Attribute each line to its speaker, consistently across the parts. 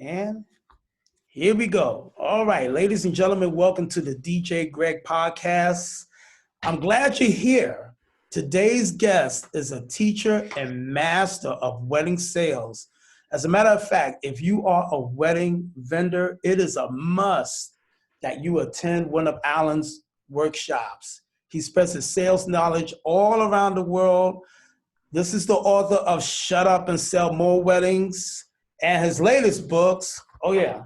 Speaker 1: And here we go. All right, ladies and gentlemen, welcome to the DJ Greg podcast. I'm glad you're here. Today's guest is a teacher and master of wedding sales. As a matter of fact, if you are a wedding vendor, it is a must that you attend one of Alan's workshops. He spreads his sales knowledge all around the world. This is the author of Shut Up and Sell More Weddings and his latest books. Oh yeah,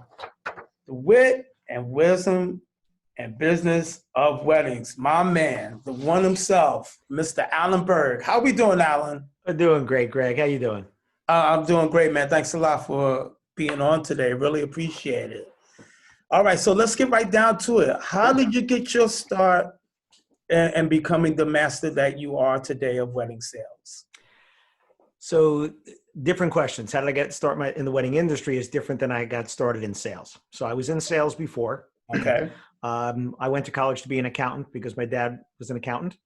Speaker 1: The Wit and Wisdom and Business of Weddings. My man, the one himself, Mr. Alan Berg. How we doing, Alan?
Speaker 2: I'm doing great, Greg. How you doing?
Speaker 1: I'm doing great, man. Thanks a lot for being on today. Really appreciate it. All right, so let's get right down to it. How did you get your start in becoming the master that you are today of wedding sales?
Speaker 2: So different questions. How did I get started in the wedding industry is different than I got started in sales. So I was in sales before.
Speaker 1: Okay.
Speaker 2: I went to college to be an accountant because my dad was an accountant.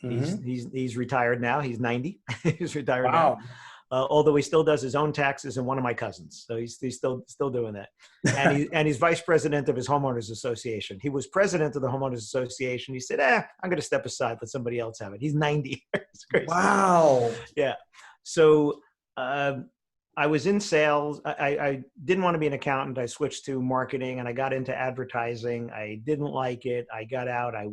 Speaker 1: Mm-hmm.
Speaker 2: He's retired now. He's 90. He's retired
Speaker 1: Wow.
Speaker 2: now. Although he still does his own taxes and one of my cousins. So he's still doing that. And he's vice president of his homeowners association. He was president of the homeowners association. He said, I'm going to step aside, let somebody else have it. He's 90. It's crazy.
Speaker 1: Wow.
Speaker 2: Yeah. So I was in sales. I didn't want to be an accountant. I switched to marketing and I got into advertising. I didn't like it. I got out. I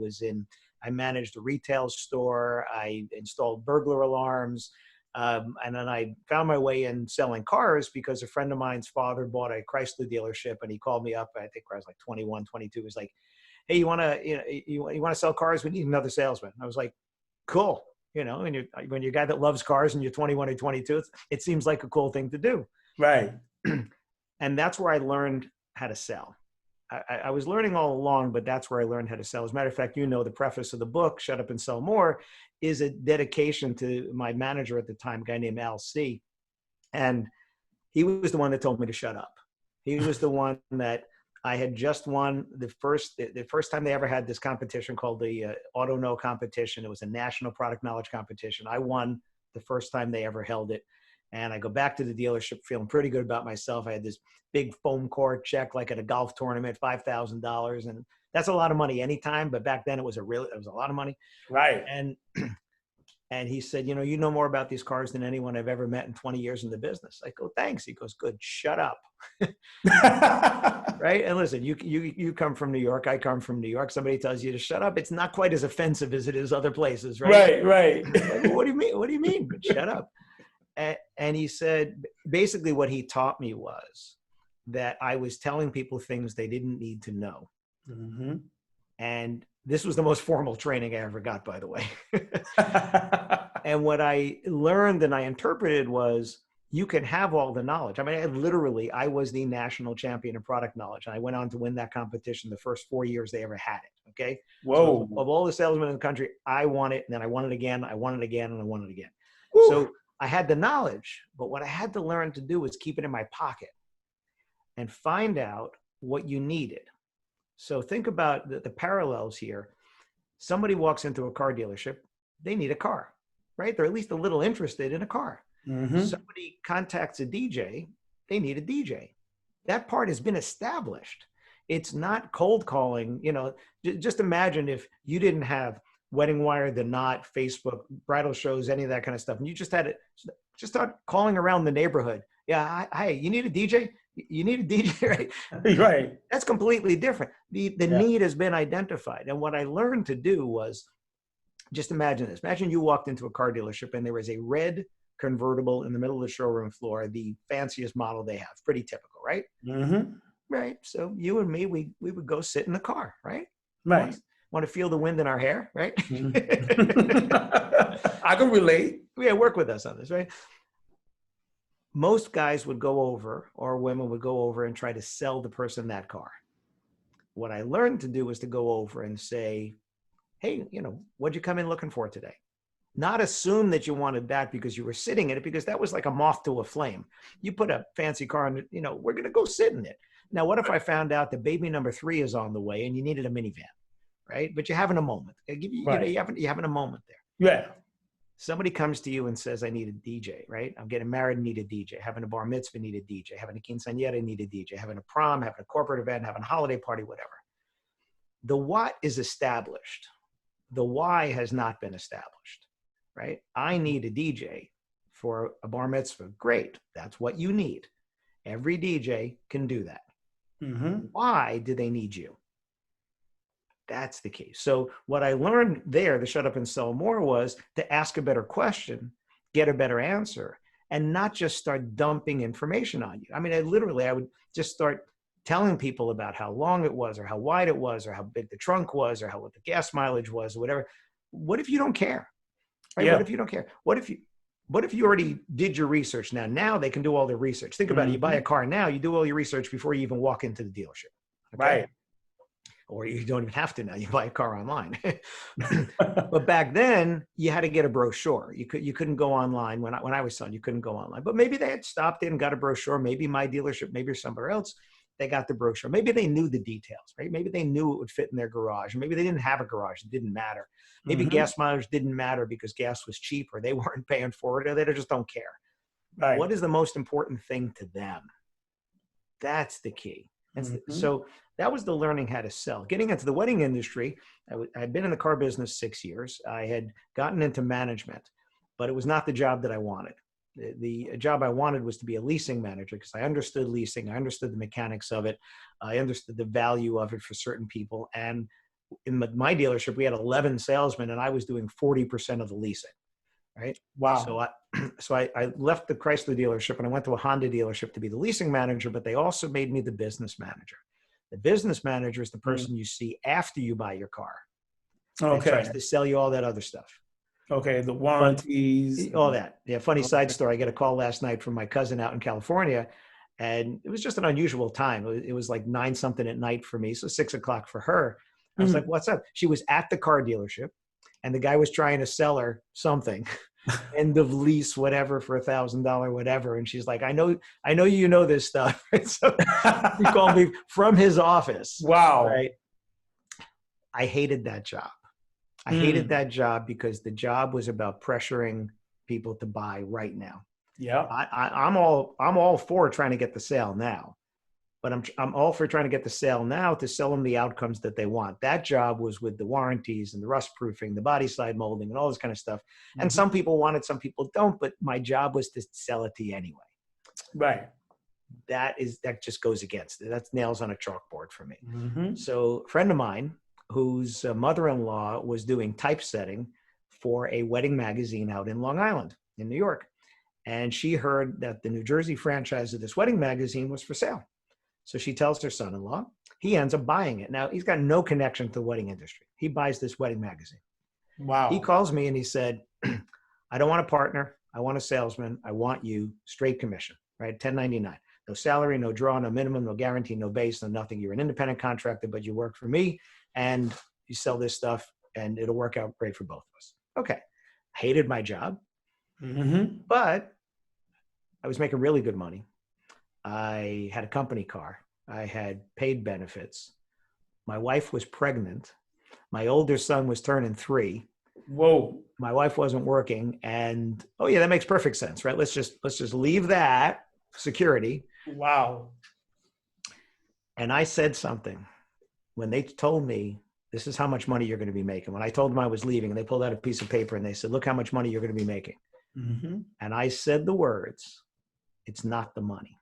Speaker 2: managed a retail store. I installed burglar alarms. And then I found my way in selling cars because a friend of mine's father bought a Chrysler dealership and he called me up. I think I was like 21, 22. He was like, hey, you want to sell cars? We need another salesman. I was like, cool. And when you're a guy that loves cars and you're 21 or 22, it seems like a cool thing to do.
Speaker 1: Right.
Speaker 2: And that's where I learned how to sell. I was learning all along, but that's where I learned how to sell. As a matter of fact, the preface of the book, Shut Up and Sell More, is a dedication to my manager at the time, a guy named Al C. And he was the one that told me to shut up. He was the one that I had just won the first time they ever had this competition called the Auto Know competition. It was a national product knowledge competition. I won the first time they ever held it. And I go back to the dealership feeling pretty good about myself. I had this big foam core check, like at a golf tournament, $5,000. And that's a lot of money anytime. But back then it was a lot of money.
Speaker 1: Right.
Speaker 2: And he said, you know more about these cars than anyone I've ever met in 20 years in the business. I go, thanks. He goes, good, shut up. Right? And listen, you come from New York. I come from New York. Somebody tells you to shut up. It's not quite as offensive as it is other places, right?
Speaker 1: Right.
Speaker 2: Like, what do you mean? What do you mean? Shut up. And he said, basically what he taught me was that I was telling people things they didn't need to know.
Speaker 1: Mm-hmm.
Speaker 2: And this was the most formal training I ever got, by the way. And what I learned and I interpreted was, you can have all the knowledge. I mean, I was the national champion of product knowledge. And I went on to win that competition the first 4 years they ever had it. Okay.
Speaker 1: Whoa.
Speaker 2: So of all the salesmen in the country, I won it. And then I won it again. I won it again. And I won it again.
Speaker 1: Woo.
Speaker 2: So I had the knowledge, but what I had to learn to do was keep it in my pocket and find out what you needed. So think about the parallels here. Somebody walks into a car dealership, they need a car, right? They're at least a little interested in a car.
Speaker 1: Mm-hmm.
Speaker 2: Somebody contacts a DJ, they need a DJ. That part has been established. It's not cold calling. Just imagine if you didn't have Wedding Wire, The Knot, Facebook, bridal shows, any of that kind of stuff. And you just start calling around the neighborhood. Yeah, hi, you need a DJ? You need a DJ, right?
Speaker 1: Right.
Speaker 2: That's completely different. The need has been identified. And what I learned to do was, just imagine this. Imagine you walked into a car dealership and there was a red convertible in the middle of the showroom floor, the fanciest model they have. Pretty typical, right?
Speaker 1: Mm-hmm.
Speaker 2: Right. So you and me, we would go sit in the car, right?
Speaker 1: Right.
Speaker 2: Want to feel the wind in our hair, right?
Speaker 1: I can relate.
Speaker 2: Yeah, work with us on this, right? Most guys would go over, or women would go over and try to sell the person that car. What I learned to do was to go over and say, hey, what'd you come in looking for today? Not assume that you wanted that because you were sitting in it, because that was like a moth to a flame. You put a fancy car in, we're going to go sit in it. Now, what if I found out that baby number 3 is on the way and you needed a minivan, right? But you're having a moment. You having a moment there.
Speaker 1: Yeah.
Speaker 2: Somebody comes to you and says, I need a DJ, right? I'm getting married, need a DJ. Having a bar mitzvah, need a DJ. Having a quinceañera, need a DJ. Having a prom, having a corporate event, having a holiday party, whatever. The what is established. The why has not been established, right? I need a DJ for a bar mitzvah. Great. That's what you need. Every DJ can do that.
Speaker 1: Mm-hmm.
Speaker 2: Why do they need you? That's the key. So what I learned there, to shut up and sell more, was to ask a better question, get a better answer, and not just start dumping information on you. I mean, I would just start telling people about how long it was, or how wide it was, or how big the trunk was, or what the gas mileage was, or whatever. What if you don't care? Right?
Speaker 1: Yeah.
Speaker 2: What if you don't care? What if you already did your research? Now they can do all their research. Think about it. You buy a car now, you do all your research before you even walk into the dealership. Okay?
Speaker 1: Right.
Speaker 2: Or you don't even have to now. You buy a car online. But back then, you had to get a brochure. You couldn't go online. When I was selling, you couldn't go online. But maybe they had stopped in and got a brochure. Maybe my dealership, maybe somewhere else, they got the brochure. Maybe they knew the details, right? Maybe they knew it would fit in their garage. Maybe they didn't have a garage. It didn't matter. Maybe gas mileage didn't matter because gas was cheap, or they weren't paying for it, or they just don't care.
Speaker 1: Right.
Speaker 2: What is the most important thing to them? That's the key. So that was the learning how to sell. Getting into the wedding industry, I'd been in the car business 6 years. I had gotten into management, but it was not the job that I wanted. The job I wanted was to be a leasing manager, because I understood leasing. I understood the mechanics of it. I understood the value of it for certain people. And in my dealership, we had 11 salesmen, and I was doing 40% of the leasing. Right.
Speaker 1: Wow.
Speaker 2: So I left the Chrysler dealership and I went to a Honda dealership to be the leasing manager, but they also made me the business manager. The business manager is the person you see after you buy your car. And tries to sell you all that other stuff.
Speaker 1: Okay. The warranties.
Speaker 2: All that. Yeah. Funny side story. I got a call last night from my cousin out in California, and it was just an unusual time. It was like 9 something at night for me. So 6 o'clock for her. I was like, what's up? She was at the car dealership, and the guy was trying to sell her something, end of lease, whatever, for $1,000, whatever. And she's like, I know you know this stuff. So he called me from his office.
Speaker 1: Wow.
Speaker 2: Right. I hated that job. I hated that job because the job was about pressuring people to buy right now.
Speaker 1: Yeah.
Speaker 2: I'm all for trying to get the sale now. But I'm all for trying to get the sale now to sell them the outcomes that they want. That job was with the warranties and the rust proofing, the body side molding, and all this kind of stuff. And some people want it, some people don't. But my job was to sell it to you anyway.
Speaker 1: Right.
Speaker 2: That just goes against it. That's nails on a chalkboard for me. So a friend of mine, whose mother-in-law was doing typesetting for a wedding magazine out in Long Island in New York, and she heard that the New Jersey franchise of this wedding magazine was for sale. So she tells her son-in-law. He ends up buying it. Now, he's got no connection to the wedding industry. He buys this wedding magazine.
Speaker 1: Wow.
Speaker 2: He calls me and he said, I don't want a partner. I want a salesman. I want you straight commission, right? 1099. No salary, no draw, no minimum, no guarantee, no base, no nothing. You're an independent contractor, but you work for me and you sell this stuff and it'll work out great for both of us. Okay. Hated my job, but I was making really good money. I had a company car. I had paid benefits. My wife was pregnant. My older son was turning 3.
Speaker 1: Whoa.
Speaker 2: My wife wasn't working. And, oh yeah, that makes perfect sense, right? Let's just leave that security.
Speaker 1: Wow.
Speaker 2: And I said something when they told me, this is how much money you're going to be making. When I told them I was leaving, and they pulled out a piece of paper and they said, look how much money you're going to be making. And I said the words, it's not the money.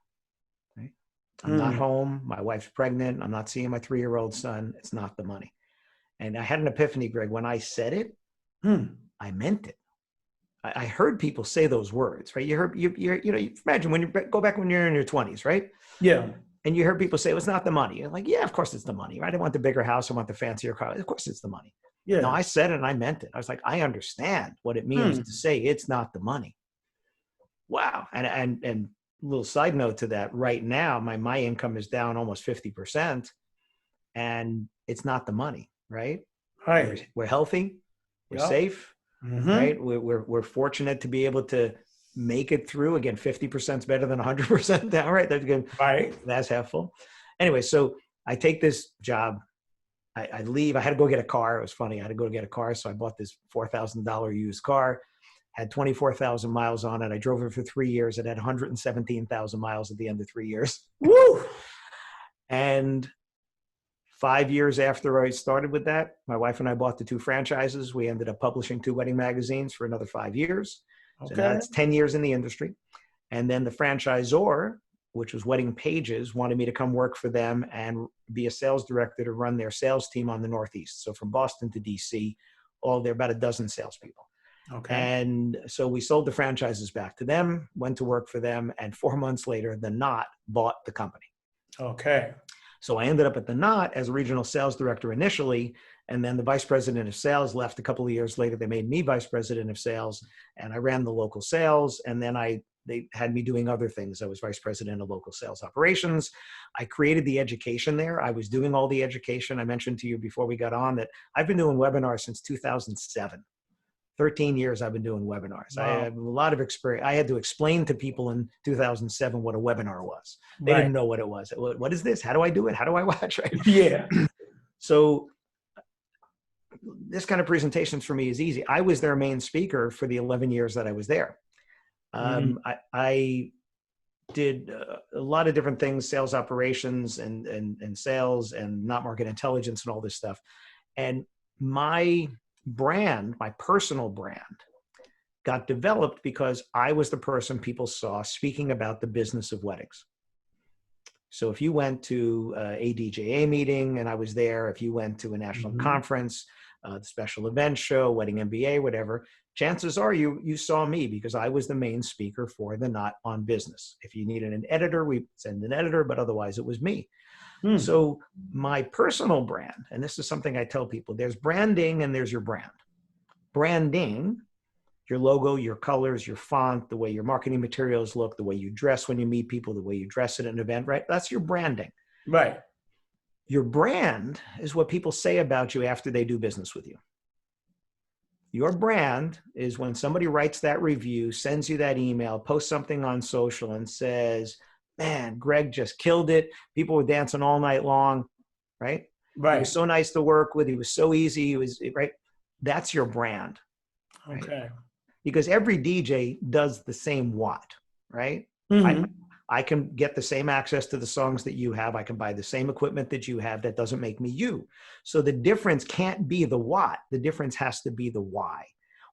Speaker 2: I'm not home. My wife's pregnant. I'm not seeing my 3-year-old son. It's not the money. And I had an epiphany, Greg. When I said it, I meant it. I heard people say those words, right? You imagine when you go back when you're in your 20s, right?
Speaker 1: Yeah.
Speaker 2: And you heard people say, it's not the money. You're like, yeah, of course it's the money, right? I want the bigger house. I want the fancier car. Of course it's the money.
Speaker 1: Yeah.
Speaker 2: No, I said it and I meant it. I was like, I understand what it means to say it's not the money. Wow. And little side note to that, right now, my income is down almost 50%, and it's not the money, right?
Speaker 1: Right.
Speaker 2: We're healthy, we're safe, right? We're fortunate to be able to make it through. Again, 50% is better than 100% down, right? That's good.
Speaker 1: Right.
Speaker 2: That's helpful. Anyway, so I take this job. I leave. I had to go get a car. It was funny. I had to go get a car. So I bought this $4,000 used car. had 24,000 miles on it. I drove it for 3 years. It had 117,000 miles at the end of 3 years.
Speaker 1: Woo!
Speaker 2: And 5 years after I started with that, my wife and I bought the 2 franchises. We ended up publishing 2 wedding magazines for another 5 years. So now
Speaker 1: Okay.
Speaker 2: it's 10 years in the industry. And then the franchisor, which was Wedding Pages, wanted me to come work for them and be a sales director to run their sales team on the Northeast. So from Boston to DC, there are about a dozen salespeople.
Speaker 1: Okay.
Speaker 2: And so we sold the franchises back to them, went to work for them, and 4 months later, the Knot bought the company.
Speaker 1: Okay.
Speaker 2: So I ended up at the Knot as a regional sales director initially, and then the vice president of sales left a couple of years later. They made me vice president of sales, and I ran the local sales, and then they had me doing other things. I was vice president of local sales operations. I created the education there. I was doing all the education. I mentioned to you before we got on that I've been doing webinars since 2007. 13 years I've been doing webinars.
Speaker 1: Wow.
Speaker 2: I have a lot of experience. I had to explain to people in 2007 what a webinar was. They
Speaker 1: Right.
Speaker 2: didn't know what it was. What is this? How do I do it? How do I watch? Right?
Speaker 1: Yeah.
Speaker 2: So this kind of presentations for me is easy. I was their main speaker for the 11 years that I was there. I did a lot of different things, sales operations and sales and not market intelligence and all this stuff. And my brand, my personal brand, got developed because I was the person people saw speaking about the business of weddings. So if you went to a DJA meeting and I was there, if you went to a national conference, the special event show, Wedding MBA, whatever, chances are you saw me because I was the main speaker for the Knot on Business. If you needed an editor, we send an editor, but otherwise it was me. So my personal brand, and this is something I tell people, there's branding and there's your brand. Branding, your logo, your colors, your font, the way your marketing materials look, the way you dress when you meet people, the way you dress at an event, right? That's your branding.
Speaker 1: Right.
Speaker 2: Your brand is what people say about you after they do business with you. Your brand is when somebody writes that review, sends you that email, posts something on social and says, man, Greg just killed it. People were dancing all night long, right?
Speaker 1: Right.
Speaker 2: He was so nice to work with. He was so easy. He was, right? That's your brand. Right?
Speaker 1: Okay.
Speaker 2: Because every DJ does the same what, right? I can get the same access to the songs that you have. I can buy the same equipment that you have. That doesn't make me you. So the difference can't be the what. The difference has to be the why.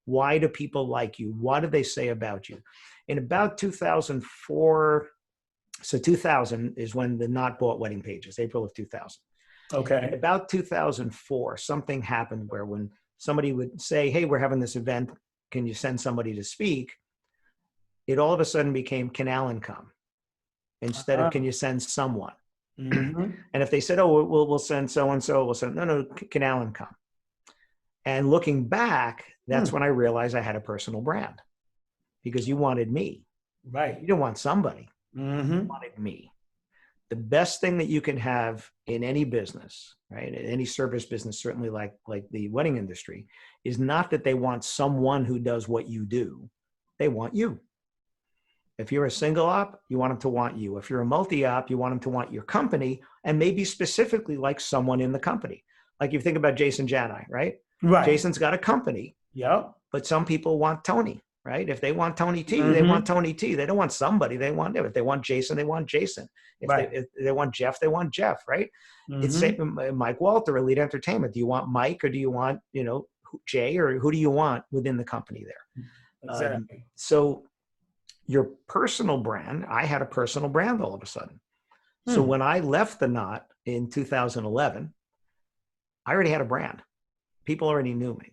Speaker 2: Why do people like you? What do they say about you? In about 2004, so 2000 is when the Knot bought Wedding Pages, April of 2000.
Speaker 1: Okay.
Speaker 2: In about 2004, something happened where when somebody would say, hey, we're having this event, can you send somebody to speak? It all of a sudden became, can Alan come? Instead of, can you send someone? And if they said, oh, we'll send so-and-so, we'll send, no, can Alan come? And looking back, that's when I realized I had a personal brand because you wanted me.
Speaker 1: Right.
Speaker 2: You didn't want somebody. You wanted me. The best thing that you can have in any business, right? In any service business, certainly like the wedding industry, is not that they want someone who does what you do. They want you. If you're a single op, you want them to want you. If you're a multi-op, you want them to want your company and maybe specifically like someone in the company. Like you think about Jason Janai, right?
Speaker 1: Right.
Speaker 2: Jason's got a company, but some people want Tony, right? If they want Tony T, they want Tony T. They don't want somebody. They want him. If they want Jason, they want Jason. If they want Jeff, they want Jeff, right? It's same, Mike Walter, Elite Entertainment. Do you want Mike or do you want, Jay, or who do you want within the company there?
Speaker 1: Exactly.
Speaker 2: So your personal brand, I had a personal brand all of a sudden. So when I left the Knot in 2011, I already had a brand. People already knew me.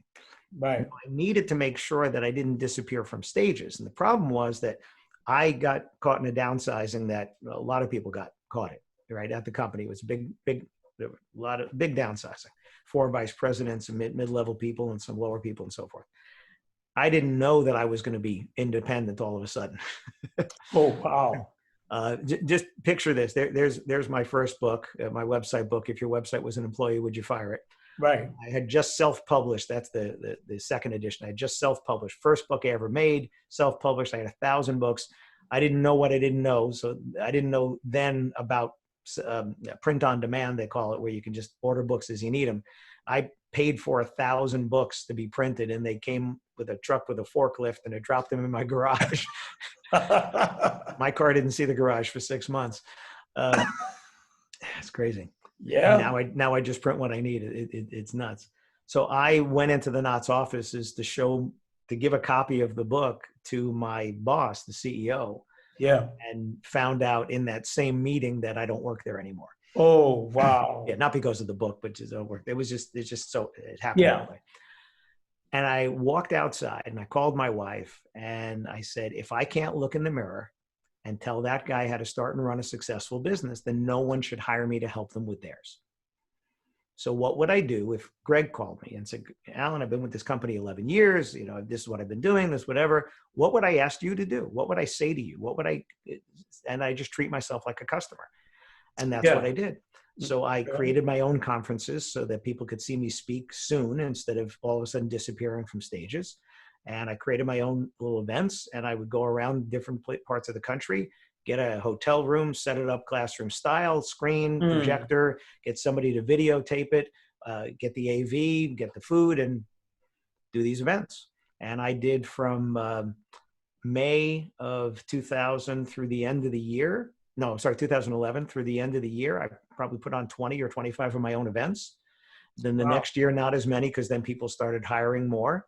Speaker 1: Right.
Speaker 2: I needed to make sure that I didn't disappear from stages. And the problem was that I got caught in a downsizing that a lot of people got caught in, right? At the company. It was a lot of big downsizing. 4 vice presidents and mid-level people and some lower people and so forth. I didn't know that I was going to be independent all of a sudden.
Speaker 1: Oh, wow.
Speaker 2: Just picture this. There's my first book, my website book. If your website was an employee, would you fire it?
Speaker 1: Right.
Speaker 2: I had just self-published. That's the second edition. I had just self-published. First book I ever made, self-published. I had 1,000 books. I didn't know what I didn't know. So I didn't know then about print on demand, they call it, where you can just order books as you need them. I paid for 1,000 books to be printed, and they came with a truck with a forklift, and it dropped them in my garage. My car didn't see the garage for 6 months. It's crazy. And
Speaker 1: Yeah.
Speaker 2: now I just print what I need. It's nuts. So I went into the Knott's offices to give a copy of the book to my boss, the CEO,
Speaker 1: Yeah.
Speaker 2: and found out in that same meeting that I don't work there anymore.
Speaker 1: Oh, wow.
Speaker 2: Yeah, not because of the book, but just work. It's just so it happened
Speaker 1: Yeah.
Speaker 2: that way. And I walked outside and I called my wife and I said, if I can't look in the mirror and tell that guy how to start and run a successful business, then no one should hire me to help them with theirs. So what would I do if Greg called me and said, Alan, I've been with this company 11 years. You know, this is what I've been doing, this, whatever. What would I ask you to do? What would I say to you? And I just treat myself like a customer. And that's what I did. So I created my own conferences so that people could see me speak soon instead of all of a sudden disappearing from stages. And I created my own little events, and I would go around different parts of the country, get a hotel room, set it up classroom style, screen, projector, get somebody to videotape it, get the AV, get the food, and do these events. And I did from May of 2000 through the end of the year. No, sorry, 2011 through the end of the year. I probably put on 20 or 25 of my own events. Then the next year, not as many, because then people started hiring more.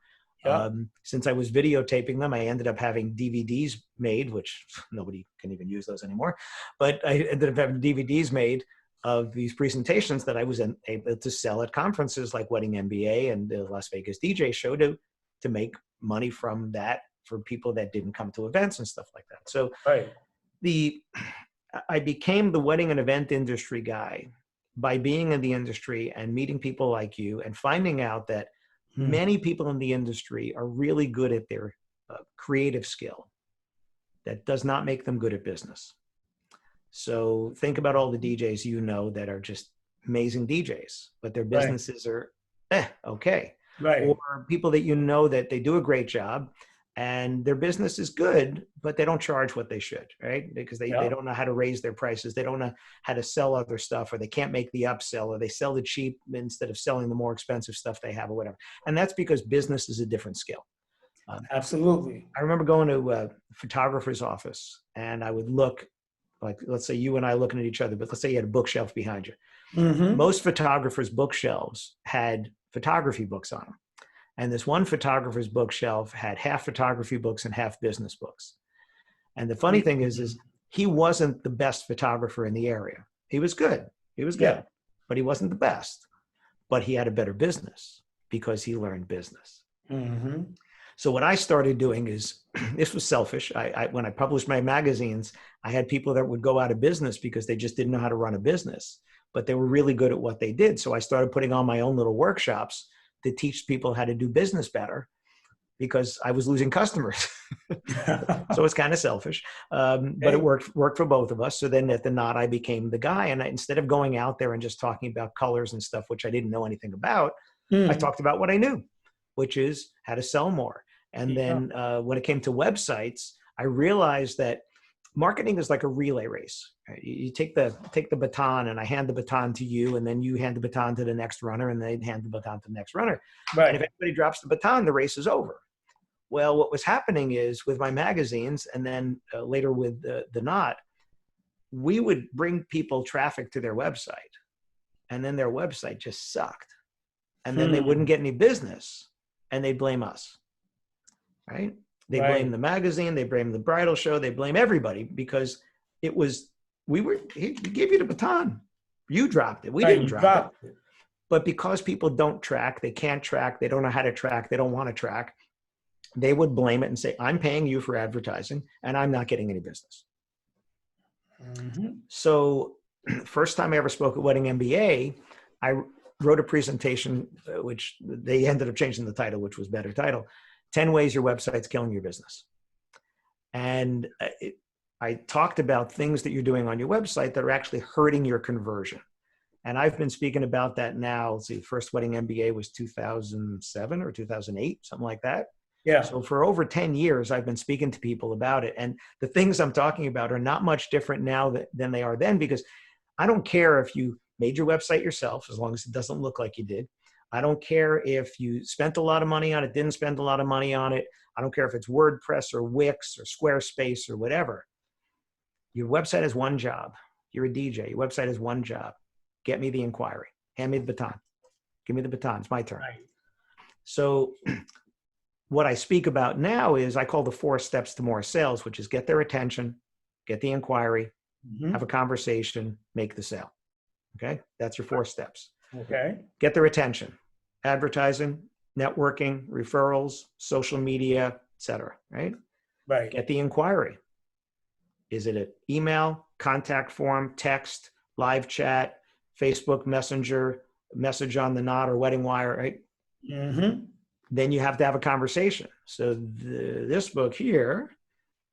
Speaker 2: Since I was videotaping them, I ended up having DVDs made, which nobody can even use those anymore. But I ended up having DVDs made of these presentations that I was able to sell at conferences like Wedding MBA and the Las Vegas DJ show to make money from that for people that didn't come to events and stuff like that. So I became the wedding and event industry guy by being in the industry and meeting people like you and finding out that many people in the industry are really good at their creative skill. That does not make them good at business. So think about all the DJs you know that are just amazing DJs, but their businesses are okay. Or people that you know that they do a great job and their business is good, but they don't charge what they should, right? Because they don't know how to raise their prices. They don't know how to sell other stuff, or they can't make the upsell, or they sell the cheap instead of selling the more expensive stuff they have or whatever. And that's because business is a different skill.
Speaker 1: Absolutely.
Speaker 2: I remember going to a photographer's office and I would look, like, let's say you and I looking at each other, but let's say you had a bookshelf behind you. Most photographers' bookshelves had photography books on them. And this one photographer's bookshelf had half photography books and half business books. And the funny thing is he wasn't the best photographer in the area. He was good. But he wasn't the best. But he had a better business because he learned business. So what I started doing is, this was selfish. When I published my magazines, I had people that would go out of business because they just didn't know how to run a business, but they were really good at what they did. So I started putting on my own little workshops to teach people how to do business better because I was losing customers. So it's kind of selfish, but it worked for both of us. So then at the Knot, I became the guy. And instead of going out there and just talking about colors and stuff, which I didn't know anything about, I talked about what I knew, which is how to sell more. And then when it came to websites, I realized that marketing is like a relay race. Right? You take the baton, and I hand the baton to you, and then you hand the baton to the next runner, and they hand the baton to the next runner. And if anybody drops the baton, the race is over. Well, what was happening is with my magazines, and then later with the Knot, we would bring people traffic to their website, and then their website just sucked, and then they wouldn't get any business, and they'd blame us. Right? They blame the magazine, they blame the bridal show, they blame everybody because he gave you the baton. You dropped it. We didn't drop it. But because people don't track, they can't track, they don't know how to track, they don't want to track, they would blame it and say, I'm paying you for advertising and I'm not getting any business. So first time I ever spoke at Wedding MBA, I wrote a presentation, which they ended up changing the title, which was better title, 10 ways your website's killing your business. And I talked about things that you're doing on your website that are actually hurting your conversion. And I've been speaking about that now. Let's see, first Wedding MBA was 2007 or 2008, something like that. Yeah. So for over 10 years, I've been speaking to people about it. And the things I'm talking about are not much different now than they are then, because I don't care if you made your website yourself, as long as it doesn't look like you did. I don't care if you spent a lot of money on it, didn't spend a lot of money on it. I don't care if it's WordPress or Wix or Squarespace or whatever. Your website has one job. You're a DJ. Your website has one job. Get me the inquiry. Hand me the baton. Give me the baton. It's my turn.
Speaker 1: Right.
Speaker 2: So what I speak about now is I call the 4 steps to more sales, which is get their attention, get the inquiry, have a conversation, make the sale. Okay. That's your 4 steps.
Speaker 1: Okay.
Speaker 2: Get their attention, advertising, networking, referrals, social media, etc. Right.
Speaker 1: Right.
Speaker 2: Get the inquiry. Is it an email, contact form, text, live chat, Facebook Messenger, message on the knot or wedding wire, right? Then you have to have a conversation. So this book here,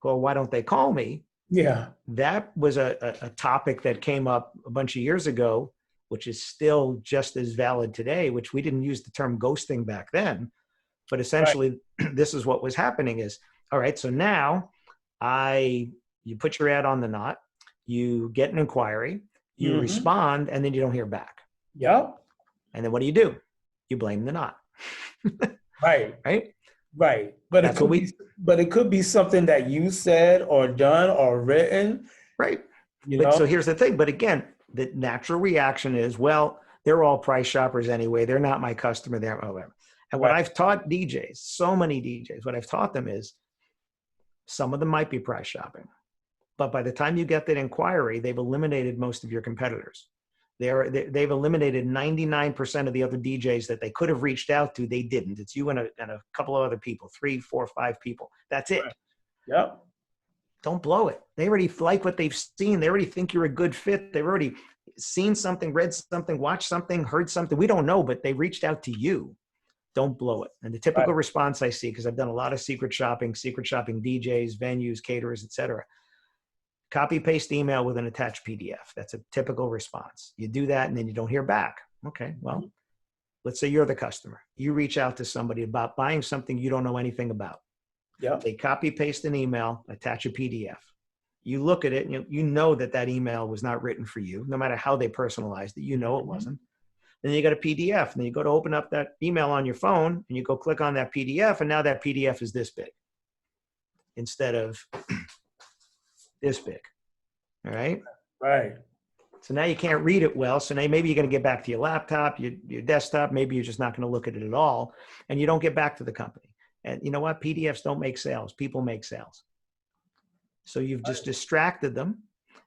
Speaker 2: called Why Don't They Call Me?
Speaker 1: Yeah.
Speaker 2: That was a topic that came up a bunch of years ago, which is still just as valid today, which we didn't use the term ghosting back then. But essentially, this is what was happening is, all right, so now you put your ad on the knot, you get an inquiry, you respond, and then you don't hear back.
Speaker 1: Yep.
Speaker 2: And then what do? You blame the knot.
Speaker 1: Right.
Speaker 2: Right?
Speaker 1: Right. But it could be something that you said or done or written.
Speaker 2: Right.
Speaker 1: You
Speaker 2: But
Speaker 1: know?
Speaker 2: so here's the thing. But again, the natural reaction is, well, they're all price shoppers anyway. They're not my customer. They're whatever. And what I've taught DJs, so many DJs, what I've taught them is some of them might be price shopping. But by the time you get that inquiry, they've eliminated most of your competitors. They've eliminated 99% of the other DJs that they could have reached out to. They didn't. It's you and a couple of other people, 3, 4, 5 people. That's it.
Speaker 1: Right. Yep.
Speaker 2: Don't blow it. They already like what they've seen. They already think you're a good fit. They've already seen something, read something, watched something, heard something. We don't know, but they reached out to you. Don't blow it. And the typical response I see, because I've done a lot of secret shopping DJs, venues, caterers, etc. Copy paste email with an attached PDF. That's a typical response. You do that and then you don't hear back. Okay, well, let's say you're the customer. You reach out to somebody about buying something you don't know anything about.
Speaker 1: Yep.
Speaker 2: They copy paste an email, attach a PDF. You look at it and you know that email was not written for you, no matter how they personalized it. You know it wasn't. Then you got a PDF, and then you go to open up that email on your phone, and you go click on that PDF, and now that PDF is this big instead of this big. All right.
Speaker 1: Right.
Speaker 2: So now you can't read it well. So now maybe you're going to get back to your laptop, your desktop. Maybe you're just not going to look at it at all, and you don't get back to the company. And you know what? PDFs don't make sales. People make sales. So you've just distracted them.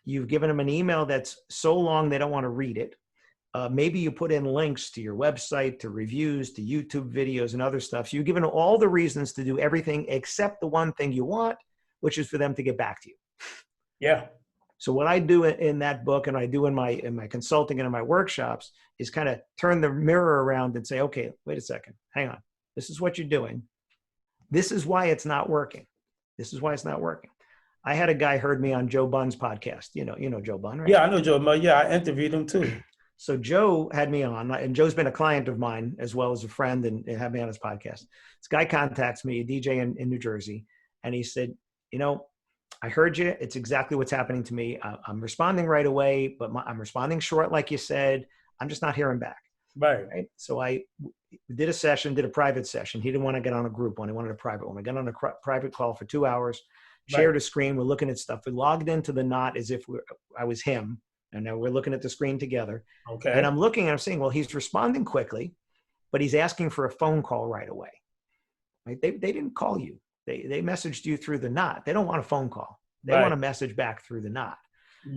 Speaker 2: You've given them an email that's so long they don't want to read it. Maybe you put in links to your website, to reviews, to YouTube videos and other stuff. So you've given them all the reasons to do everything except the one thing you want, which is for them to get back to you.
Speaker 1: Yeah.
Speaker 2: So what I do in that book, and I do in my consulting and in my workshops, is kind of turn the mirror around and say, okay, wait a second, hang on. This is what you're doing. This is why it's not working. This is why it's not working. I had a guy heard me on Joe Bunn's podcast. You know Joe Bunn, right?
Speaker 1: Yeah, I know Joe Bunn. Yeah, I interviewed him too.
Speaker 2: So Joe had me on, and Joe's been a client of mine as well as a friend, and had me on his podcast. This guy contacts me, a DJ in New Jersey, and he said, I heard you. It's exactly what's happening to me. I'm responding right away, but I'm responding short, like you said. I'm just not hearing back.
Speaker 1: Right.
Speaker 2: So I did a private session. He didn't want to get on a group one. He wanted a private one. I got on a private call for 2 hours, shared a screen. We're looking at stuff. We logged into the Knot as if I was him. And now we're looking at the screen together. Okay. And I'm looking and I'm saying, well, he's responding quickly, but he's asking for a phone call right away. Right? They didn't call you. They messaged you through the Knot. They don't want a phone call. They want a message back through the Knot.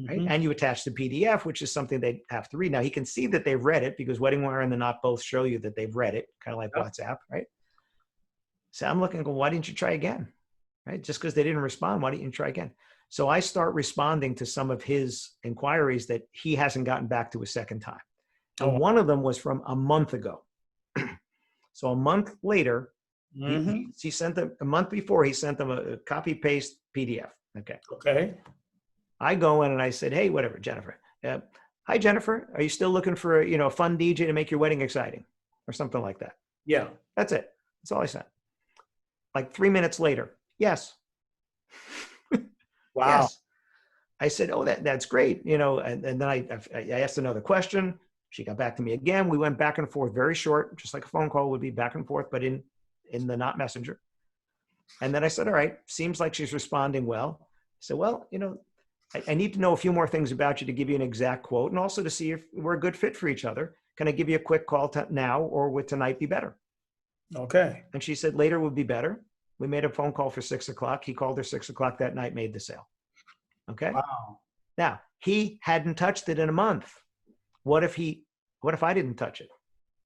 Speaker 2: Right? And you attach the PDF, which is something they have to read. Now he can see that they've read it because Wedding Wire and the Knot both show you that they've read it, kind of like WhatsApp, right? So I'm looking and go, why didn't you try again? Right? Just because they didn't respond, why didn't you try again? So I start responding to some of his inquiries that he hasn't gotten back to a second time. And one of them was from a month ago. So a month later, he sent them, a month before, he sent them a copy paste PDF. Okay. I go in and I said, hey, whatever, Jennifer. Hi, Jennifer. Are you still looking for a fun DJ to make your wedding exciting? Or something like that.
Speaker 1: Yeah.
Speaker 2: That's it. That's all I said. Like 3 minutes later. Yes.
Speaker 1: Wow.
Speaker 2: Yes. I said, oh, that's great. And then I asked another question. She got back to me again. We went back and forth, very short, just like a phone call would be, back and forth, but in the not messenger. And then I said, all right, seems like she's responding well. I said, well, I need to know a few more things about you to give you an exact quote, and also to see if we're a good fit for each other. Can I give you a quick call now, or would tonight be better?
Speaker 1: Okay.
Speaker 2: And she said later would be better. We made a phone call for 6 o'clock. He called her 6 o'clock that night, made the sale. Okay.
Speaker 1: Wow.
Speaker 2: Now, he hadn't touched it in a month. What if I didn't touch it?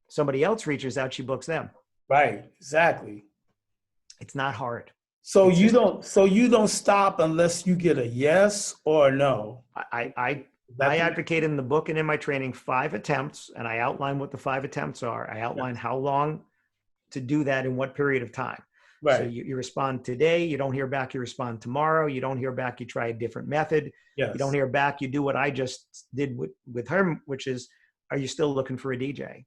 Speaker 2: Somebody else reaches out, she books them.
Speaker 1: Right. Exactly.
Speaker 2: It's not hard.
Speaker 1: So you don't stop unless you get a yes or a no.
Speaker 2: I advocate in the book and in my training 5 attempts, and I outline what the 5 attempts are. I outline how long to do that in what period of time.
Speaker 1: Right.
Speaker 2: So you respond today, you don't hear back, you respond tomorrow, you don't hear back, you try a different method.
Speaker 1: Yes.
Speaker 2: You don't hear back, you do what I just did with her, which is, are you still looking for a DJ?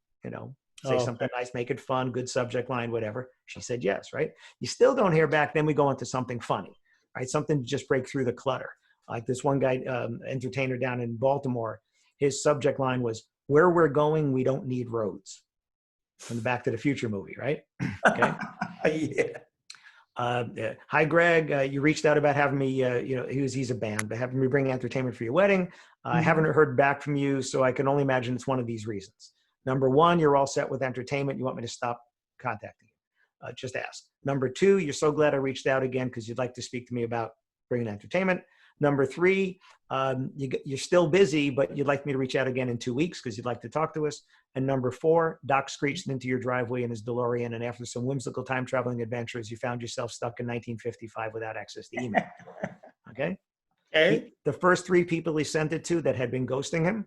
Speaker 2: Say something nice, make it fun, good subject line, whatever. She said yes, right? You still don't hear back, then we go into something funny, right? Something to just break through the clutter. Like this one guy, entertainer down in Baltimore, his subject line was, where we're going, we don't need roads. From the Back to the Future movie, right? Okay.
Speaker 1: Yeah.
Speaker 2: Hi, Greg. You reached out about having me, he's a band, but having me bring entertainment for your wedding. I haven't heard back from you, so I can only imagine it's one of these reasons. Number 1, you're all set with entertainment. You want me to stop contacting you? Just ask. Number 2, you're so glad I reached out again because you'd like to speak to me about bringing entertainment. Number 3, you're still busy, but you'd like me to reach out again in 2 weeks because you'd like to talk to us. And number 4, Doc screeched into your driveway in his DeLorean, and after some whimsical time traveling adventures, you found yourself stuck in 1955 without access to email. Okay?
Speaker 1: Okay.
Speaker 2: The first 3 people he sent it to that had been ghosting him,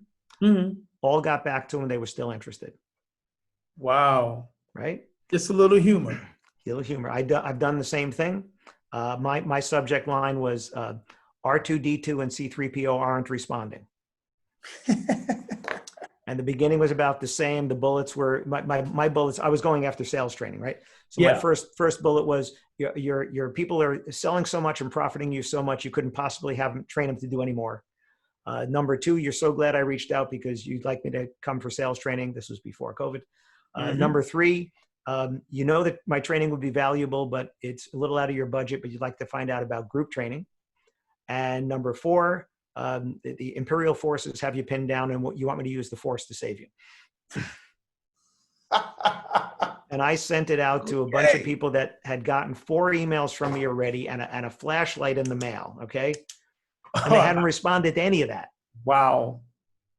Speaker 2: all got back to him. They were still interested.
Speaker 1: Wow.
Speaker 2: Right?
Speaker 1: Just a little humor.
Speaker 2: I've done the same thing. My subject line was R2D2 and C3PO aren't responding. And the beginning was about the same. The bullets were my bullets. I was going after sales training, right? So my first bullet was your people are selling so much and profiting you so much you couldn't possibly train them to do any more. Number 2, you're so glad I reached out because you'd like me to come for sales training. This was before COVID. Number 3, you know that my training would be valuable, but it's a little out of your budget, but you'd like to find out about group training. And number 4, the Imperial forces have you pinned down and what you want me to use the force to save you. And I sent it out to a bunch of people that had gotten 4 emails from me already and a flashlight in the mail. Okay. And they hadn't responded to any of that.
Speaker 1: Wow.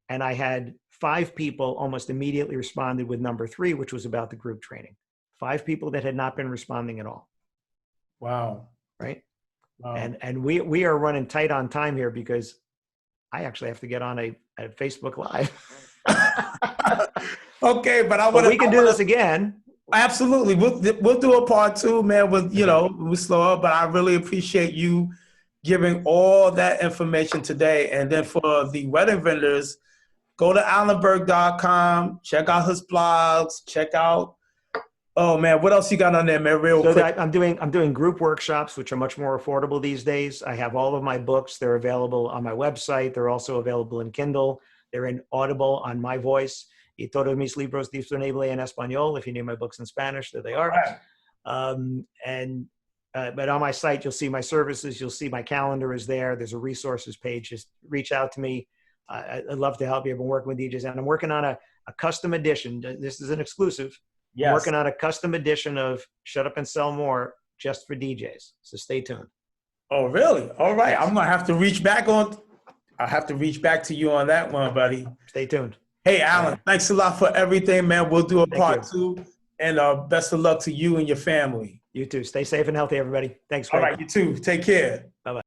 Speaker 2: And I had 5 people almost immediately responded with number 3, which was about the group training. 5 people that had not been responding at all.
Speaker 1: Wow.
Speaker 2: Right.
Speaker 1: Wow.
Speaker 2: And we are running tight on time here because I actually have to get on a Facebook Live.
Speaker 1: Okay, but
Speaker 2: we can do this again.
Speaker 1: Absolutely. We'll do a part 2, man, we'll slow up, but I really appreciate you giving all that information today. And then for the wedding vendors, go to alanberg.com, check out his blogs, check out, oh man, what else you got on there, man, real quick?
Speaker 2: I'm doing group workshops, which are much more affordable these days. I have all of my books. They're available on my website. They're also available in Kindle. They're in Audible on my voice. Y todos mis libros disponibles en español. If you need my books in Spanish, there they are. Right. But on my site, you'll see my services. You'll see my calendar is there. There's a resources page. Just reach out to me. I'd love to help you. I've been working with DJs, and I'm working on a custom edition. This is an exclusive. Yes. I'm working on a custom edition of Shut Up and Sell More just for DJs. So stay tuned.
Speaker 1: Oh, really? All right. I'm going to have to reach back to you on that one, buddy.
Speaker 2: Stay tuned.
Speaker 1: Hey, Alan, thanks a lot for everything, man. We'll do a part 2, and best of luck to you and your family.
Speaker 2: You too. Stay safe and healthy, everybody. Thanks, Greg.
Speaker 1: All right, you too. Take care.
Speaker 2: Bye-bye.